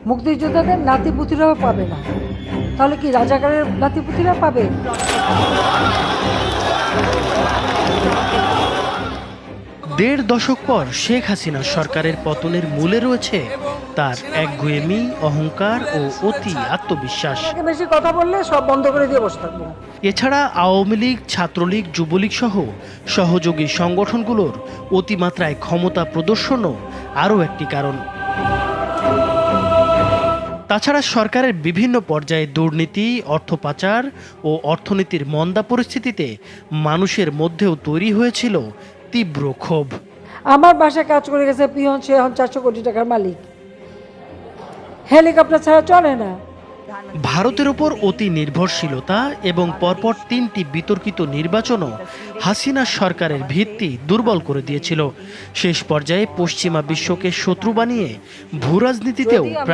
মুক্তিযোদ্ধাদের নাতিপুতিরাও পাবে না, তাহলে কি রাজাকারের নাতিপুতিরা পাবে? ১.৫ দশক পর শেখ হাসিনা সরকারের পতনের মূলে রয়েছে তার একগুঁয়েমি, অহংকার ও অতি আত্মবিশ্বাস। বেশি কথা বললে সব বন্ধ করে দিয়ে বসে থাকবো। এছাড়া আওয়ামী লীগ, ছাত্রলীগ, যুবলীগ সহ সহযোগী সংগঠনগুলোর অতিমাত্রায় ক্ষমতা প্রদর্শনও আরও একটি কারণ। তাছাড়া সরকারের বিভিন্ন পর্যায়ে দুর্নীতি, অর্থ পাচার ও অর্থনীতির মন্দা পরিস্থিতিতে মানুষের মধ্যেও তৈরি হয়েছিল তীব্র ক্ষোভ। আমার বাসায় কাজ করে গেছে পিয়ন, সে এখন 400 কোটি টাকার মালিক, হেলিকপ্টার ছাড়া চলে না। ভারতের ওপর অতি নির্ভরশীলতা এবং পরপর 3টি বিতর্কিত নির্বাচনও হাসিনা সরকারের ভিত্তি দুর্বল করে দিয়েছিল। শেষ পর্যায়ে পশ্চিমা বিশ্বকে শত্রু বানিয়ে ভূরাজনীতিতেও প্রায়